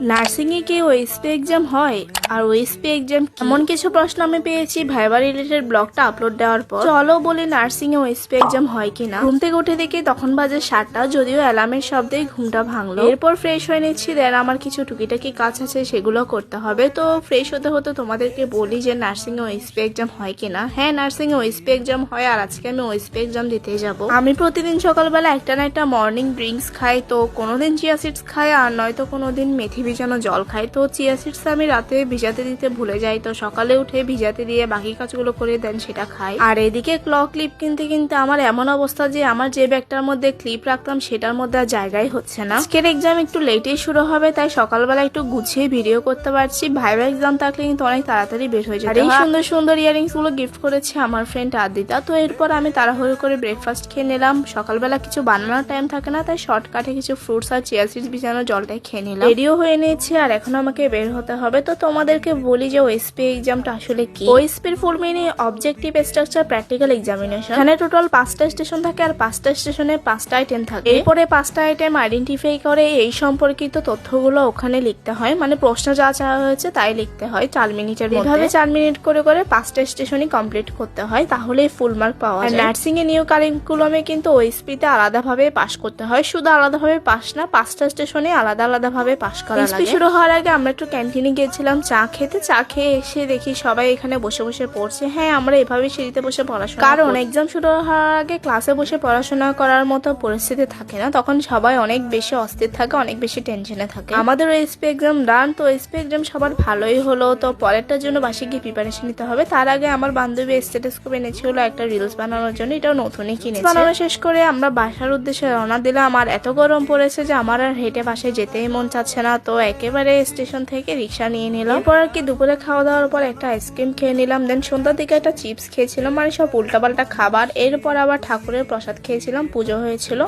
Nursing এ কি OSP exam হয়? আর OSP exam এমন কিছু প্রশ্ন আমি পেয়েছি ভাইবা রিলেটেড ব্লগটা আপলোড দেওয়ার পর। চলো বলি নার্সিং এ ওএসপি এক্সাম হয় কিনা। ঘুম থেকে উঠে দেখি তখন বাজে 7টা, যদিও অ্যালার্মের শব্দে ঘুমটা ভাঙলো। এরপর ফ্রেশ হয়ে নিচ্ছি, দেন আমার কিছু টুকিটাকি কাজ আছে সেগুলো করতে হবে। তো ফ্রেশ হতে হতে তোমাদেরকে বলি যে নার্সিং এ ওএসপি এক্সাম হয় কিনা। হ্যাঁ, নার্সিং এ ওএসপি এক্সাম হয়, আর আজকে আমি ওএসপি এক্সাম দিতে যাব। আমি প্রতিদিন সকালবেলা একটা না একটা মর্নিং ড্রিঙ্কস খাই, তো কোনোদিন চিয়া সিডস খাই আর নয়তো কোনোদিন মেথি ভিজানো জল খাই। তো চিয়া সিডস আমি রাতে ভিজাতে দিতে ভুলে যাই, তো সকালে উঠে ভিজাতে দিয়ে বাকি কাজগুলো করে দেন সেটা খাই। আর এদিকে ক্লিপ কিনতে কিনতে আমার এমন অবস্থা যে আমার যে ব্যাগটার মধ্যে ক্লিপ রাখতাম সেটার মধ্যে আর জায়গায় হচ্ছে না। আজকের এক্সাম একটু লেটেই শুরু হবে, তাই সকালবেলা একটু গুছিয়ে ভিডিও করতে পারছি। ভাইবা এক্সাম থাকলে কিন্তু অনেক তাড়াতাড়ি বের হয়ে যায়। আর এই সুন্দর সুন্দর ইয়ারিংস গুলো গিফট করেছে আমার ফ্রেন্ড আদিতা। তো এরপর আমি তাড়াহুড়ো করে ব্রেকফাস্ট খেয়ে নিলাম। সকালবেলা কিছু বানানোর টাইম থাকে না, তাই শর্টকাটে কিছু ফ্রুটস আর চিয়া সিডস ভিজানো জলটাই খেয়ে নিলাম। রেডিও হয়ে নিয়েছি আর এখন আমাকে বের হতে হবে। তো তোমাদেরকে বলি যে ওএসপি এক্সামটা আসলে কি। ওএসপির full meaning objective structure practical examination. এখানে টোটাল 5টা স্টেশন থাকে আর 5টা স্টেশনে 5টা আইটেম থাকে। এরপরে 5টা আইটেম আইডেন্টিফাই করে এই সম্পর্কিত তথ্যগুলো ওখানে লিখতে হয়, মানে প্রশ্ন যা চাওয়া হয়েছে তাই লিখতে হয় 4 মিনিটের মধ্যে। এভাবে 4 মিনিট করে করে 5টা স্টেশনই কমপ্লিট করতে হয়, তাহলে ফুল মার্ক পাওয়া যায়। নার্সিং এ নিউ কারিকুলামে কিন্তু ওএসপি তে আলাদাভাবে পাস করতে হয়, শুধু আলাদাভাবে পাস না, 5টা স্টেশনে আলাদা আলাদা ভাবে পাস করা লাগে। শুরু হওয়ার আগে আমরা একটু ক্যান্টিনে গিয়েছিলাম চা খেতে। চা খেয়ে এসে দেখি সবাই এখানে বসে বসে পড়ছে। হ্যাঁ, আমরা এভাবে সিঁড়িতে বসে পড়াশোনা, কারণ এক্সাম শুরু হওয়ার আগে ক্লাসে বসে পড়াশোনা করার মতো পরিস্থিতি থাকে না, তখন সবাই অনেক বেশি অস্থির থাকে, অনেক বেশি টেনশনে থাকে। আমাদের ওএসপি এক্সাম ডান, তো ওএসপি এক্সাম সবার ভালোই হলো। তো পরেরটার জন্য বাসে গিয়ে প্রিপারেশন নিতে হবে। তার আগে আমার বান্ধবী স্টেথোস্কোপ এনেছিল একটা রিলস বানানোর জন্য, এটাও নতুনই কিনেছে। বানানো শেষ করে আমরা বাসার উদ্দেশ্যে রওনা দিলাম। আর এত গরম পড়েছে যে আমার আর হেঁটে বাসায় যেতেই মন চাচ্ছে না, তো একেবারে স্টেশন থেকে রিক্সা নিয়ে নিলাম। এরপর আর কি দুপুরে খাওয়া দাওয়ার পর একটা আইসক্রিম খেয়ে নিলাম, দেন সন্ধ্যার দিকে একটা চিপস খেয়েছিলাম, মানে সব উল্টাপাল্টা খাবার। এরপর আবার ঠাকুরের প্রসাদ খেয়েছিলাম, পুজো হয়েছিল।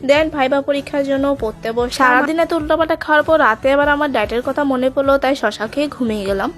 দেন ভাইবা পরীক্ষার জন্য পড়তে বসে। সারাদিন এত উল্টাপাল্টা খাওয়ার পর রাতে আবার আমার ডায়েটের কথা মনে পড়লো, তাই শশা খেয়ে ঘুমিয়ে গেলাম।